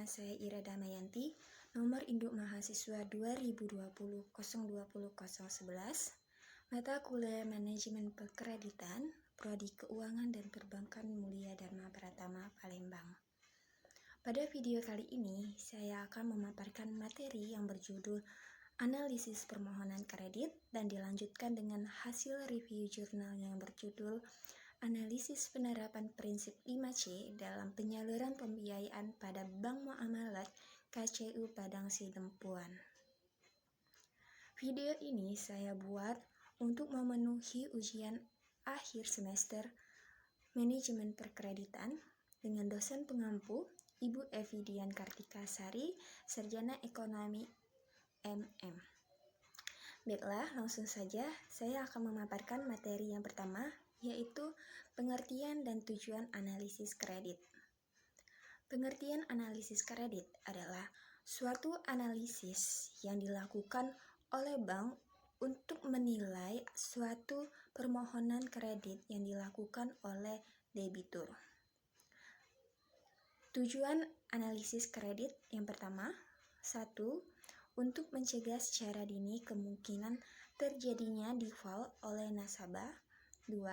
saya Ira Damayanti, nomor induk mahasiswa 2020-020-011, mata kuliah Manajemen Perkreditan, Prodi Keuangan dan Perbankan Mulia Dharma Pratama, Palembang. Pada video kali ini, saya akan memaparkan materi yang berjudul Analisis Permohonan Kredit dan dilanjutkan dengan hasil review jurnal yang berjudul Analisis Penerapan Prinsip 5C dalam Penyaluran Pembiayaan pada Bank Muamalat KCU Padang Sidempuan. Video ini saya buat untuk memenuhi ujian akhir semester Manajemen Perkreditan dengan dosen pengampu Ibu Evi Dian Kartika Sari, Sarjana Ekonomi MM. Baiklah, langsung saja saya akan memaparkan materi yang pertama, yaitu pengertian dan tujuan analisis kredit. Pengertian analisis kredit adalah suatu analisis yang dilakukan oleh bank untuk menilai suatu permohonan kredit yang dilakukan oleh debitur. Tujuan analisis kredit yang pertama, 1. Untuk mencegah secara dini kemungkinan terjadinya default oleh nasabah. 2.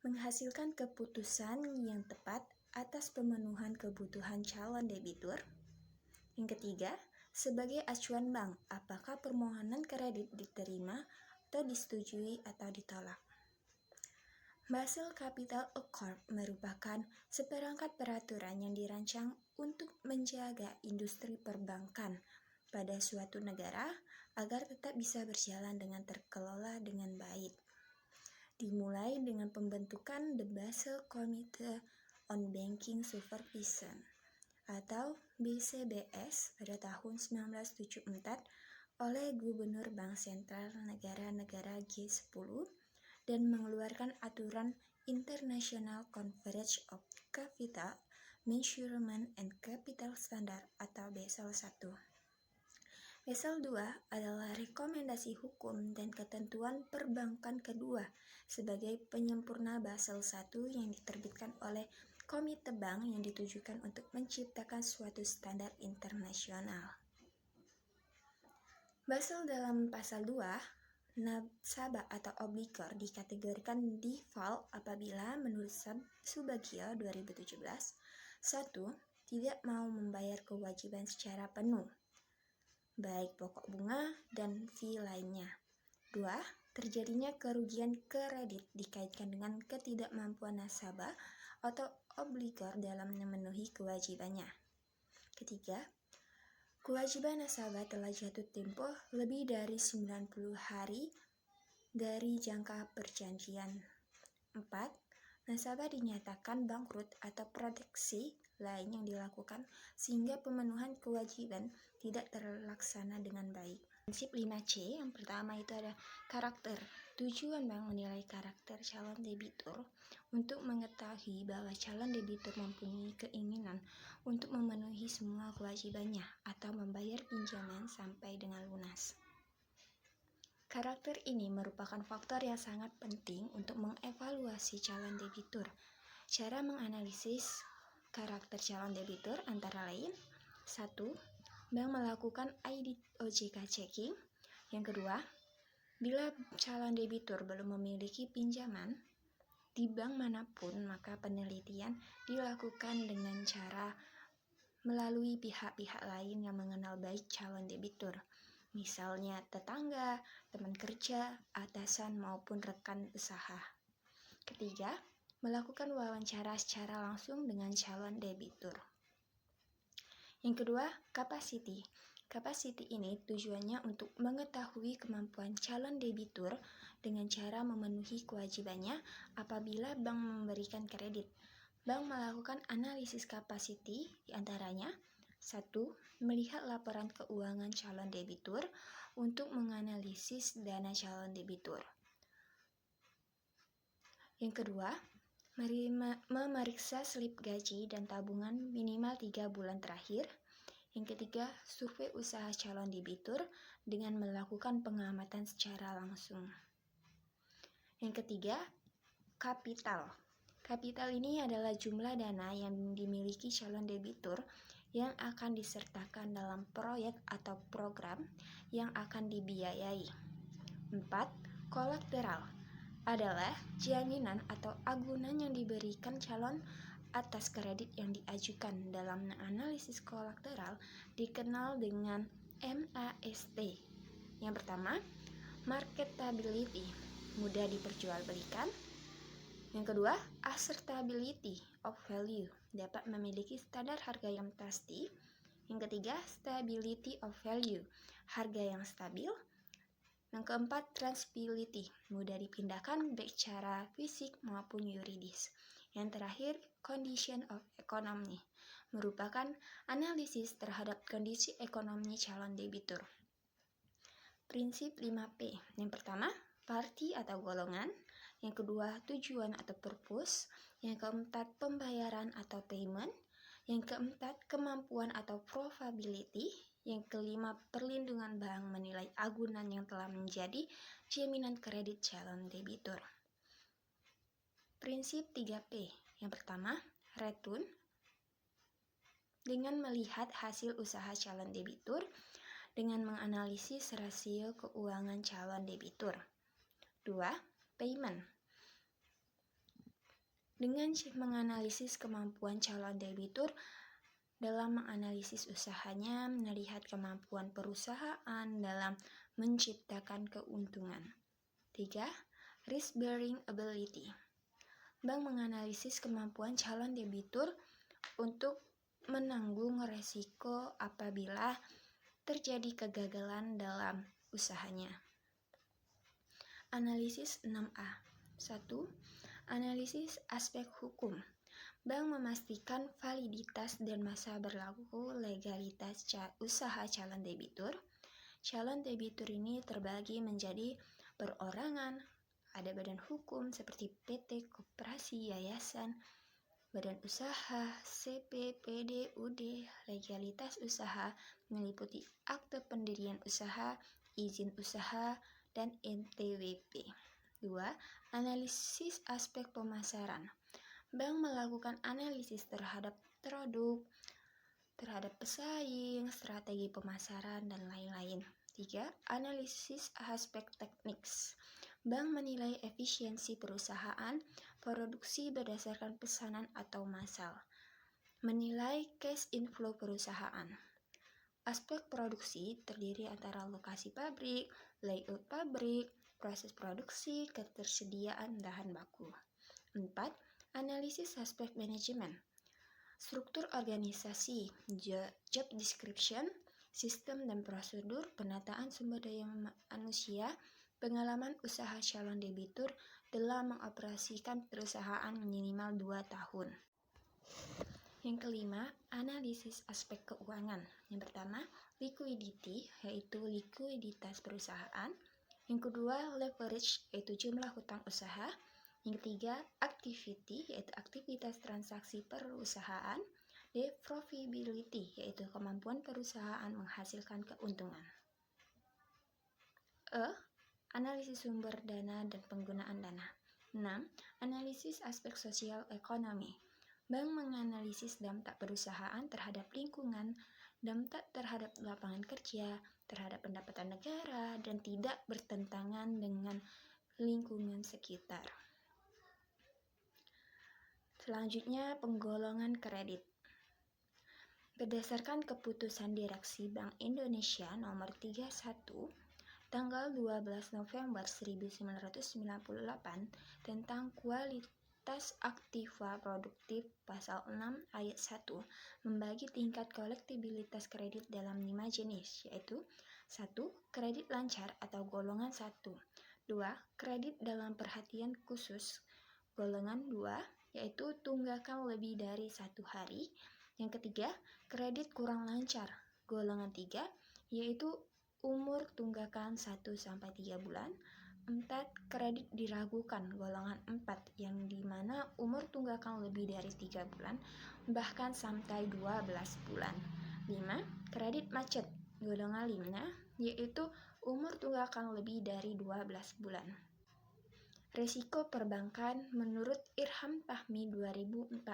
Menghasilkan keputusan yang tepat atas pemenuhan kebutuhan calon debitur. Yang ketiga, sebagai acuan bank, apakah permohonan kredit diterima atau disetujui atau ditolak. Basel Capital Accord merupakan seperangkat peraturan yang dirancang untuk menjaga industri perbankan pada suatu negara agar tetap bisa berjalan dengan terkelola dengan baik. Dimulai dengan pembentukan The Basel Committee on Banking Supervision atau BCBS pada tahun 1974 oleh Gubernur Bank Sentral negara-negara G10 dan mengeluarkan aturan International Convergence of Capital Measurement and Capital Standard atau Basel I. Basel II adalah rekomendasi hukum dan ketentuan perbankan kedua sebagai penyempurna Basel I yang diterbitkan oleh Komite Bank yang ditujukan untuk menciptakan suatu standar internasional. Basel dalam pasal 2, nasabah atau obligor dikategorikan default apabila menurut Subagio 2017, 1. Tidak mau membayar kewajiban secara penuh, baik pokok bunga dan fee lainnya. 2. Terjadinya kerugian kredit dikaitkan dengan ketidakmampuan nasabah atau obligor dalam memenuhi kewajibannya. Ketiga, kewajiban nasabah telah jatuh tempo lebih dari 90 hari dari jangka perjanjian. 4. Nasabah dinyatakan bangkrut atau proteksi lain yang dilakukan sehingga pemenuhan kewajiban tidak terlaksana dengan baik. Prinsip 5C yang pertama itu ada karakter. Tujuan bank menilai karakter calon debitur untuk mengetahui bahwa calon debitur mempunyai keinginan untuk memenuhi semua kewajibannya atau membayar pinjaman sampai dengan lunas. Karakter ini merupakan faktor yang sangat penting untuk mengevaluasi calon debitur. Cara menganalisis karakter calon debitur antara lain: 1. Bank melakukan OJK checking. Yang kedua, bila calon debitur belum memiliki pinjaman di bank manapun, maka penelitian dilakukan dengan cara melalui pihak-pihak lain yang mengenal baik calon debitur, misalnya tetangga, teman kerja, atasan maupun rekan usaha. Ketiga, melakukan wawancara secara langsung dengan calon debitur. Yang kedua, capacity. Capacity ini tujuannya untuk mengetahui kemampuan calon debitur dengan cara memenuhi kewajibannya apabila bank memberikan kredit. Bank melakukan analisis capacity diantaranya: 1. Melihat laporan keuangan calon debitur untuk menganalisis dana calon debitur. Yang kedua, memeriksa slip gaji dan tabungan minimal 3 bulan terakhir. Yang ketiga, survei usaha calon debitur dengan melakukan pengamatan secara langsung. Yang ketiga, kapital. Kapital ini adalah jumlah dana yang dimiliki calon debitur yang akan disertakan dalam proyek atau program yang akan dibiayai. 4. Kolateral adalah jaminan atau agunan yang diberikan calon atas kredit yang diajukan. Dalam analisis kolateral dikenal dengan MAST. Yang pertama, marketability, mudah diperjualbelikan. Yang kedua, assertability of value, dapat memiliki standar harga yang pasti. Yang ketiga, stability of value, harga yang stabil. Yang keempat, transferability, mudah dipindahkan baik secara fisik maupun yuridis. Yang terakhir, condition of economy, merupakan analisis terhadap kondisi ekonomi calon debitur. Prinsip 5P. Yang pertama, party atau golongan. Yang kedua, tujuan atau purpose. Yang keempat, pembayaran atau payment. Yang keempat, kemampuan atau probability. Yang kelima, perlindungan bank menilai agunan yang telah menjadi jaminan kredit calon debitur. Prinsip 3P. Yang pertama, return. Dengan melihat hasil usaha calon debitur, dengan menganalisis rasio keuangan calon debitur. 2. Payment. Dengan menganalisis kemampuan calon debitur dalam menganalisis usahanya, melihat kemampuan perusahaan dalam menciptakan keuntungan. 3. Risk bearing ability. Bank menganalisis kemampuan calon debitur untuk menanggung resiko apabila terjadi kegagalan dalam usahanya. Analisis 6A. 1. Analisis aspek hukum. Bank memastikan validitas dan masa berlaku legalitas usaha calon debitur. Calon debitur ini terbagi menjadi perorangan, ada badan hukum seperti PT, koperasi, yayasan, badan usaha, CP, PD, UD. Legalitas usaha meliputi akte pendirian usaha, izin usaha, dan NPWP. 2. Analisis aspek pemasaran. Bank melakukan analisis terhadap produk, terhadap pesaing, strategi pemasaran, dan lain-lain. 3. Analisis aspek teknis. Bank menilai efisiensi perusahaan, produksi berdasarkan pesanan atau massal. Menilai cash inflow perusahaan. Aspek produksi terdiri antara lokasi pabrik, layout pabrik, proses produksi, ketersediaan bahan baku. 4. Analisis aspek manajemen. Struktur organisasi, job description, sistem dan prosedur, penataan sumber daya manusia, pengalaman usaha calon debitur dalam mengoperasikan perusahaan minimal 2 tahun. Yang kelima, analisis aspek keuangan. Yang pertama, liquidity, yaitu likuiditas perusahaan. Yang kedua, leverage, yaitu jumlah hutang usaha. Yang ketiga, activity, yaitu aktivitas transaksi perusahaan. D. Profitability, yaitu kemampuan perusahaan menghasilkan keuntungan. E. Analisis sumber dana dan penggunaan dana. 6. Analisis aspek sosial ekonomi. Bank menganalisis dampak perusahaan terhadap lingkungan, dampak terhadap lapangan kerja, terhadap pendapatan negara, dan tidak bertentangan dengan lingkungan sekitar. Selanjutnya, penggolongan kredit. Berdasarkan keputusan Direksi Bank Indonesia nomor 31 tanggal 12 November 1998 tentang kualitas aktiva produktif pasal 6 ayat 1 membagi tingkat kolektibilitas kredit dalam 5 jenis, yaitu 1. Kredit lancar atau golongan 1. 2. Kredit dalam perhatian khusus golongan 2, yaitu tunggakan lebih dari 1 hari. Yang ketiga, kredit kurang lancar golongan 3, yaitu umur tunggakan 1-3 bulan. 4. Kredit diragukan golongan 4, yang dimana umur tunggakan lebih dari 3 bulan bahkan sampai 12 bulan. 5. Kredit macet golongan 5, yaitu umur tunggakan lebih dari 12 bulan. Risiko perbankan menurut Irham Fahmi 2014.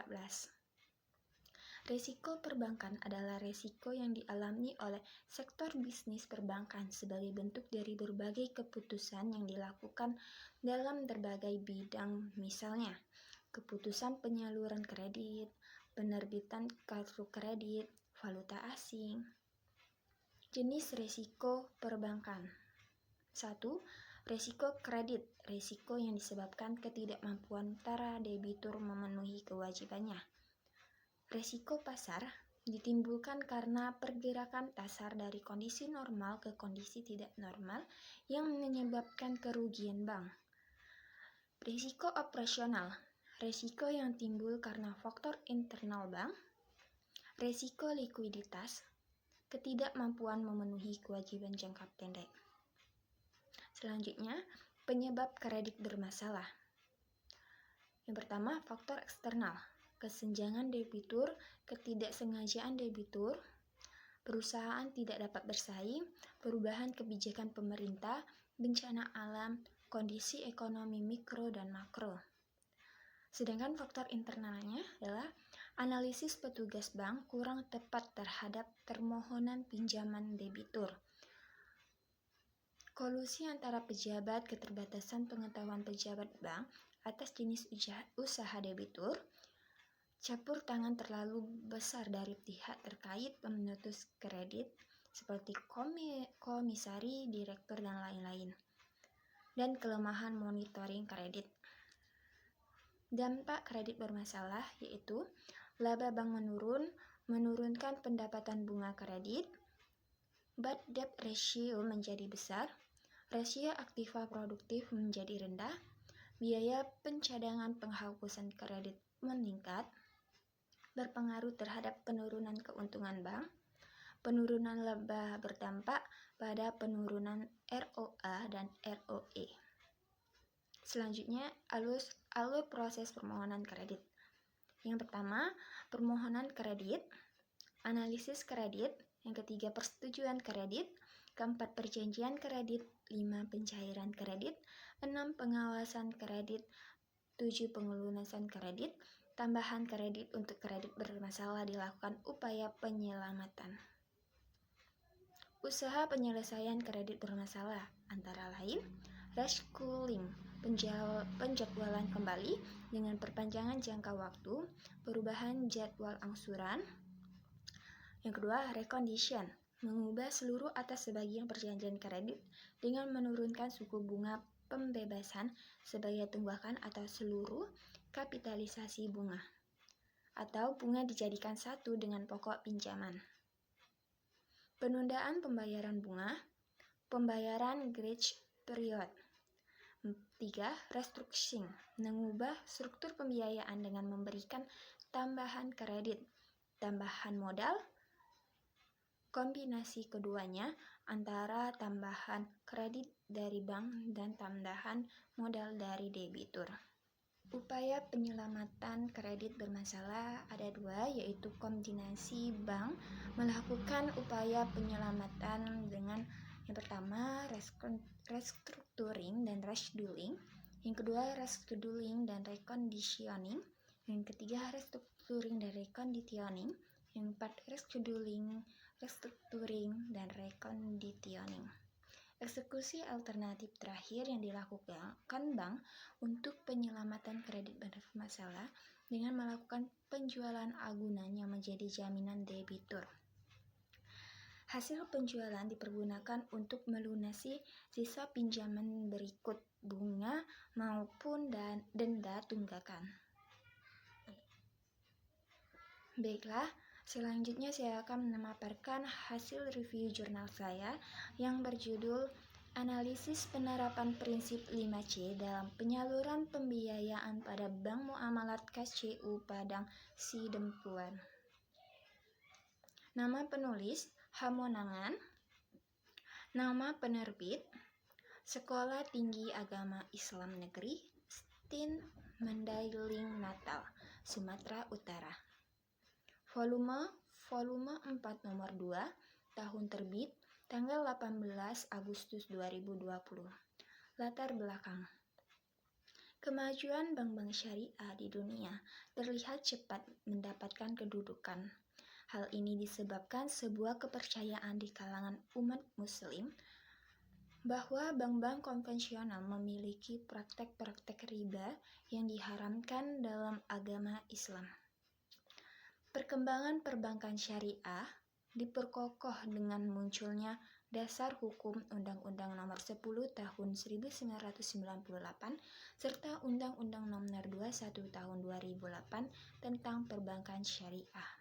Risiko perbankan adalah risiko yang dialami oleh sektor bisnis perbankan sebagai bentuk dari berbagai keputusan yang dilakukan dalam berbagai bidang, misalnya keputusan penyaluran kredit, penerbitan kartu kredit, valuta asing. Jenis risiko perbankan. 1. Risiko kredit, risiko yang disebabkan ketidakmampuan para debitur memenuhi kewajibannya. Risiko pasar ditimbulkan karena pergerakan pasar dari kondisi normal ke kondisi tidak normal yang menyebabkan kerugian bank. Risiko operasional, risiko yang timbul karena faktor internal bank. Risiko likuiditas, ketidakmampuan memenuhi kewajiban jangka pendek. Selanjutnya, penyebab kredit bermasalah. Yang pertama, faktor eksternal. Kesenjangan debitur, ketidaksengajaan debitur, perusahaan tidak dapat bersaing, perubahan kebijakan pemerintah, bencana alam, kondisi ekonomi mikro dan makro. Sedangkan faktor internalnya adalah analisis petugas bank kurang tepat terhadap permohonan pinjaman debitur. Kolusi antara pejabat, keterbatasan pengetahuan pejabat bank atas jenis usaha debitur, campur tangan terlalu besar dari pihak terkait pemutus kredit seperti komisari, direktur, dan lain-lain. Dan kelemahan monitoring kredit. Dampak kredit bermasalah yaitu laba bank menurunkan pendapatan bunga kredit, bad debt ratio menjadi besar, rasio aktiva produktif menjadi rendah, biaya pencadangan penghapusan kredit meningkat, berpengaruh terhadap penurunan keuntungan bank. Penurunan laba berdampak pada penurunan ROA dan ROE. Selanjutnya, alur proses permohonan kredit. Yang pertama, permohonan kredit, analisis kredit. Yang ketiga, persetujuan kredit. Keempat, perjanjian kredit. 5, pencairan kredit. 6, pengawasan kredit. 7, pengelunasan kredit. Tambahan kredit untuk kredit bermasalah dilakukan upaya penyelamatan. Usaha penyelesaian kredit bermasalah antara lain rescheduling, penjadwalan kembali dengan perpanjangan jangka waktu, perubahan jadwal angsuran. Yang kedua, recondition, mengubah seluruh atau sebagian perjanjian kredit dengan menurunkan suku bunga pembebasan sebagai tunggakan atau seluruh kapitalisasi bunga, atau bunga dijadikan satu dengan pokok pinjaman. Penundaan pembayaran bunga, pembayaran grace period. 3. Restructuring, mengubah struktur pembiayaan dengan memberikan tambahan kredit, tambahan modal, kombinasi keduanya antara tambahan kredit dari bank dan tambahan modal dari debitur. Upaya penyelamatan kredit bermasalah ada dua, yaitu kombinasi bank melakukan upaya penyelamatan dengan yang pertama restructuring dan rescheduling, yang kedua rescheduling dan reconditioning, yang ketiga restructuring dan reconditioning, yang keempat rescheduling, restructuring, dan reconditioning. Eksekusi alternatif terakhir yang dilakukan bank untuk penyelamatan kredit bermasalah dengan melakukan penjualan agunan yang menjadi jaminan debitur. Hasil penjualan dipergunakan untuk melunasi sisa pinjaman berikut bunga maupun denda tunggakan. Baiklah, selanjutnya saya akan memaparkan hasil review jurnal saya yang berjudul Analisis Penerapan Prinsip 5C dalam Penyaluran Pembiayaan pada Bank Muamalat KCU Padang Sidempuan. Nama penulis Hamonangan. Nama penerbit Sekolah Tinggi Agama Islam Negeri Stin Mandailing Natal, Sumatera Utara. Volume 4 nomor 2, tahun terbit tanggal 18 Agustus 2020. Latar belakang. Kemajuan bank-bank syariah di dunia terlihat cepat mendapatkan kedudukan. Hal ini disebabkan sebuah kepercayaan di kalangan umat muslim bahwa bank-bank konvensional memiliki praktek-praktek riba yang diharamkan dalam agama Islam. Perkembangan perbankan syariah diperkokoh dengan munculnya Dasar Hukum Undang-Undang Nomor 10 Tahun 1998 serta Undang-Undang Nomor 21 Tahun 2008 tentang perbankan syariah.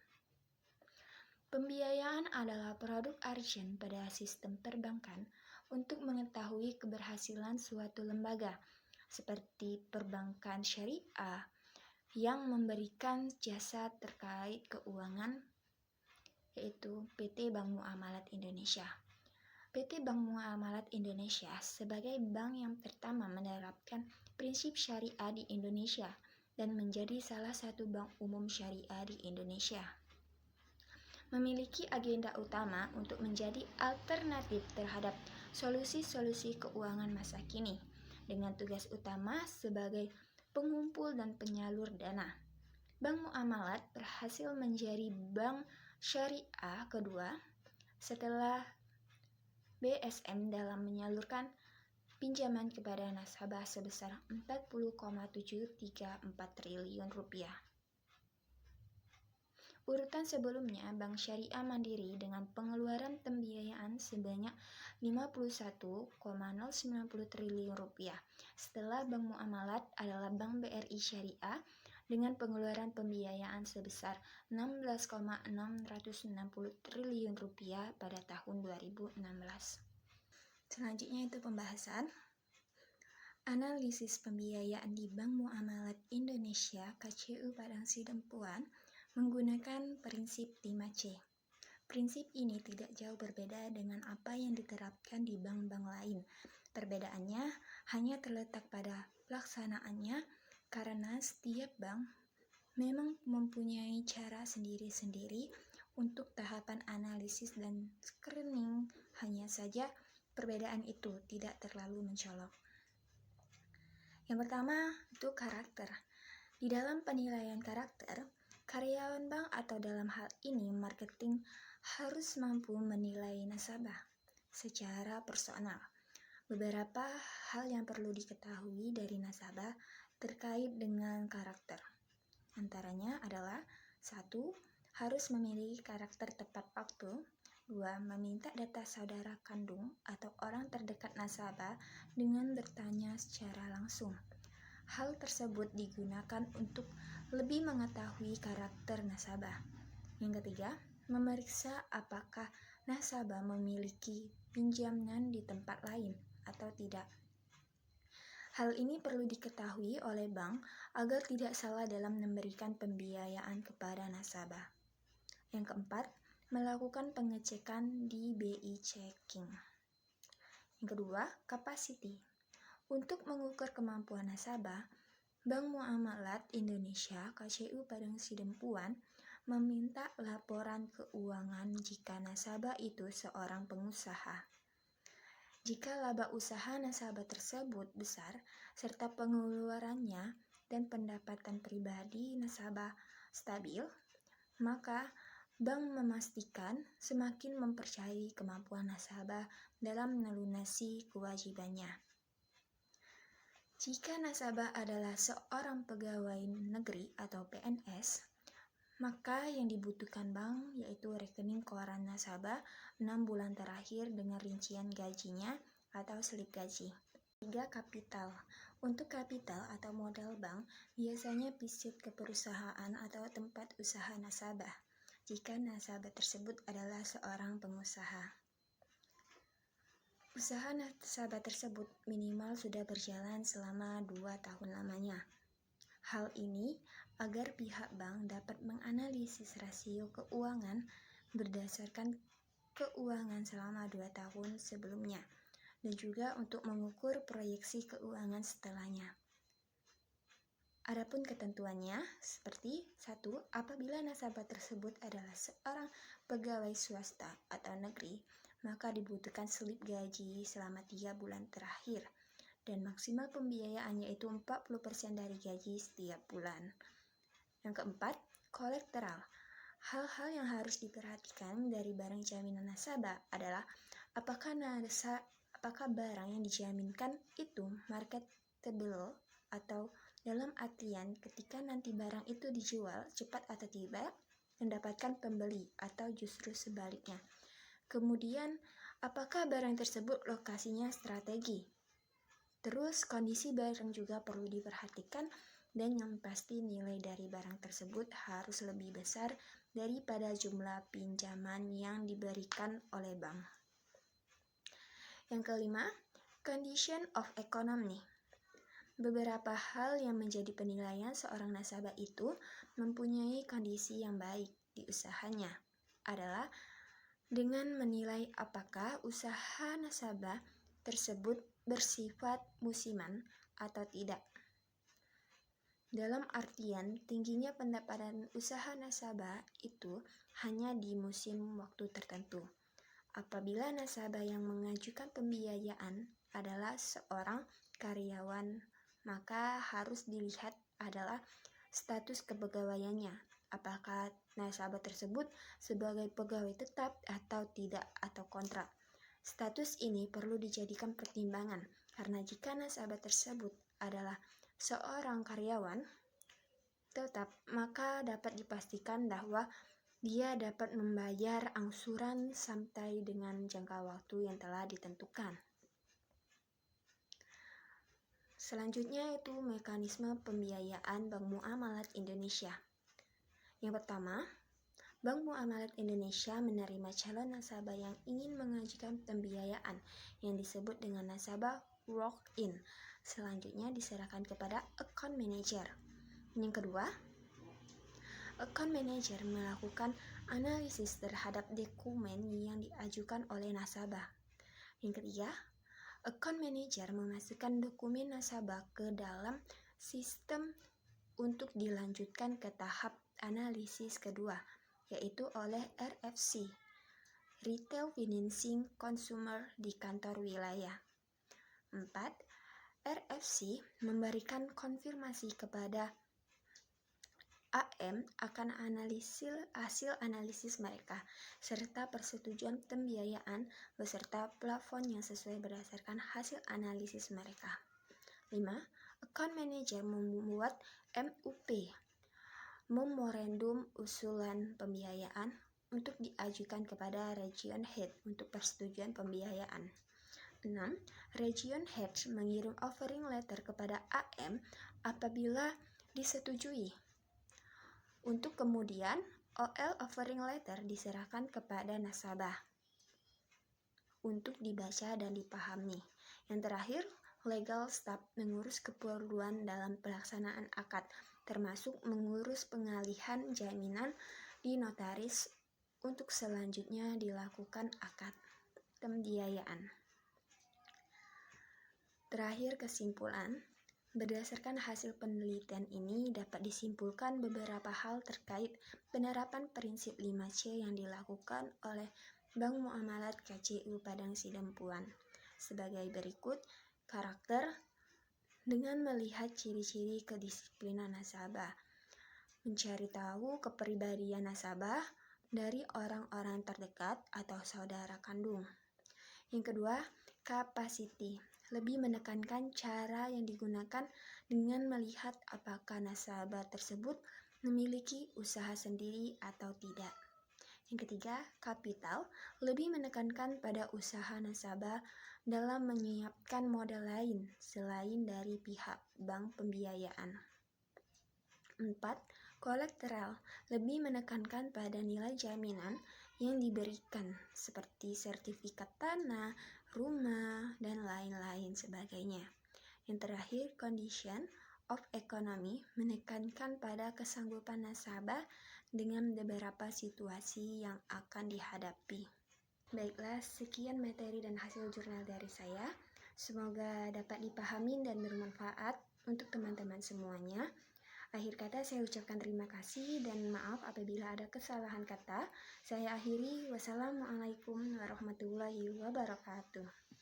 Pembiayaan adalah produk arjen pada sistem perbankan untuk mengetahui keberhasilan suatu lembaga, seperti perbankan syariah yang memberikan jasa terkait keuangan, yaitu PT Bank Muamalat Indonesia. PT Bank Muamalat Indonesia sebagai bank yang pertama menerapkan prinsip syariah di Indonesia dan menjadi salah satu bank umum syariah di Indonesia. Memiliki agenda utama untuk menjadi alternatif terhadap solusi-solusi keuangan masa kini, dengan tugas utama sebagai pengumpul dan penyalur dana. Bank Muamalat berhasil menjadi bank syariah kedua setelah BSM dalam menyalurkan pinjaman kepada nasabah sebesar 40,734 triliun rupiah. Urutan sebelumnya, Bank Syariah Mandiri dengan pengeluaran pembiayaan sebanyak 51,090 triliun rupiah. Setelah Bank Muamalat adalah Bank BRI Syariah dengan pengeluaran pembiayaan sebesar 16,660 triliun rupiah pada tahun 2016. Selanjutnya itu pembahasan analisis pembiayaan di Bank Muamalat Indonesia KCU Padang Sidempuan menggunakan prinsip 5C. Prinsip ini tidak jauh berbeda dengan apa yang diterapkan di bank-bank lain. Perbedaannya hanya terletak pada pelaksanaannya, karena setiap bank memang mempunyai cara sendiri-sendiri untuk tahapan analisis dan screening. Hanya saja perbedaan itu tidak terlalu mencolok. Yang pertama itu karakter. Di dalam penilaian karakter, karyawan bank atau dalam hal ini marketing harus mampu menilai nasabah secara personal. Beberapa hal yang perlu diketahui dari nasabah terkait dengan karakter. Antaranya adalah 1. Harus memiliki karakter tepat waktu. 2. Meminta data saudara kandung atau orang terdekat nasabah dengan bertanya secara langsung. Hal tersebut digunakan untuk lebih mengetahui karakter nasabah. Yang ketiga, memeriksa apakah nasabah memiliki pinjaman di tempat lain atau tidak. Hal ini perlu diketahui oleh bank agar tidak salah dalam memberikan pembiayaan kepada nasabah. Yang keempat, melakukan pengecekan di BI checking. Yang kedua, capacity. Untuk mengukur kemampuan nasabah, Bank Muamalat Indonesia KCU Padang Sidempuan meminta laporan keuangan jika nasabah itu seorang pengusaha. Jika laba usaha nasabah tersebut besar, serta pengeluarannya dan pendapatan pribadi nasabah stabil, maka bank memastikan semakin mempercayai kemampuan nasabah dalam melunasi kewajibannya. Jika nasabah adalah seorang pegawai negeri atau PNS, maka yang dibutuhkan bank yaitu rekening koran nasabah 6 bulan terakhir dengan rincian gajinya atau slip gaji. 3. Kapital. Untuk kapital atau modal bank biasanya visit ke perusahaan atau tempat usaha nasabah jika nasabah tersebut adalah seorang pengusaha. Usaha nasabah tersebut minimal sudah berjalan selama 2 tahun lamanya. Hal ini agar pihak bank dapat menganalisis rasio keuangan berdasarkan keuangan selama 2 tahun sebelumnya, dan juga untuk mengukur proyeksi keuangan setelahnya. Adapun ketentuannya seperti 1. Apabila nasabah tersebut adalah seorang pegawai swasta atau negeri, maka dibutuhkan slip gaji selama 3 bulan terakhir. dan maksimal pembiayaan yaitu 40% dari gaji setiap bulan. Yang keempat, kolateral. Hal-hal yang harus diperhatikan dari barang jaminan nasabah adalah apakah barang yang dijaminkan itu marketable atau dalam artian ketika nanti barang itu dijual cepat atau tidak mendapatkan pembeli atau justru sebaliknya. Kemudian, apakah barang tersebut lokasinya strategi? Terus, kondisi barang juga perlu diperhatikan dan yang pasti nilai dari barang tersebut harus lebih besar daripada jumlah pinjaman yang diberikan oleh bank. Yang kelima, condition of economy. Beberapa hal yang menjadi penilaian seorang nasabah itu mempunyai kondisi yang baik di usahanya adalah dengan menilai apakah usaha nasabah tersebut bersifat musiman atau tidak. Dalam artian, tingginya pendapatan usaha nasabah itu hanya di musim waktu tertentu. Apabila nasabah yang mengajukan pembiayaan adalah seorang karyawan, maka harus dilihat adalah status kepegawaiannya. Apakah nasabah tersebut sebagai pegawai tetap atau tidak atau kontrak. Status ini perlu dijadikan pertimbangan karena jika nasabah tersebut adalah seorang karyawan tetap, maka dapat dipastikan bahwa dia dapat membayar angsuran sampai dengan jangka waktu yang telah ditentukan. Selanjutnya itu mekanisme pembiayaan Bank Muamalat Indonesia. Yang pertama, Bank Muamalat Indonesia menerima calon nasabah yang ingin mengajukan pembiayaan yang disebut dengan nasabah walk-in. Selanjutnya diserahkan kepada account manager. Yang kedua, account manager melakukan analisis terhadap dokumen yang diajukan oleh nasabah. Yang ketiga, account manager memasukkan dokumen nasabah ke dalam sistem untuk dilanjutkan ke tahap analisis kedua, yaitu oleh RFC, Retail Financing Consumer di kantor wilayah. 4. RFC memberikan konfirmasi kepada AM akan hasil analisis mereka, serta persetujuan pembiayaan beserta plafon yang sesuai berdasarkan hasil analisis mereka. 5. Account Manager membuat MUP, Memorandum Usulan Pembiayaan, untuk diajukan kepada Region Head untuk persetujuan pembiayaan. 6. Region Head mengirim offering letter kepada AM apabila disetujui. Untuk kemudian, OL offering letter diserahkan kepada nasabah untuk dibaca dan dipahami. Yang terakhir, legal staff mengurus keperluan dalam pelaksanaan akad, termasuk mengurus pengalihan jaminan di notaris untuk selanjutnya dilakukan akad pembiayaan. Terakhir, kesimpulan. Berdasarkan hasil penelitian ini dapat disimpulkan beberapa hal terkait penerapan prinsip 5C yang dilakukan oleh Bank Muamalat KCU Padang Sidempuan sebagai berikut. Karakter, dengan melihat ciri-ciri kedisiplinan nasabah, mencari tahu kepribadian nasabah dari orang-orang terdekat atau saudara kandung. Yang kedua, capacity, lebih menekankan cara yang digunakan dengan melihat apakah nasabah tersebut memiliki usaha sendiri atau tidak. Yang ketiga, kapital, lebih menekankan pada usaha nasabah dalam menyiapkan modal lain selain dari pihak bank pembiayaan. 4. Kolateral, lebih menekankan pada nilai jaminan yang diberikan seperti sertifikat tanah, rumah, dan lain-lain sebagainya. Yang terakhir, condition of economy, menekankan pada kesanggupan nasabah dengan beberapa situasi yang akan dihadapi. Baiklah, sekian materi dan hasil jurnal dari saya. Semoga dapat dipahami dan bermanfaat untuk teman-teman semuanya. Akhir kata saya ucapkan terima kasih dan maaf apabila ada kesalahan kata. Saya akhiri, wassalamualaikum warahmatullahi wabarakatuh.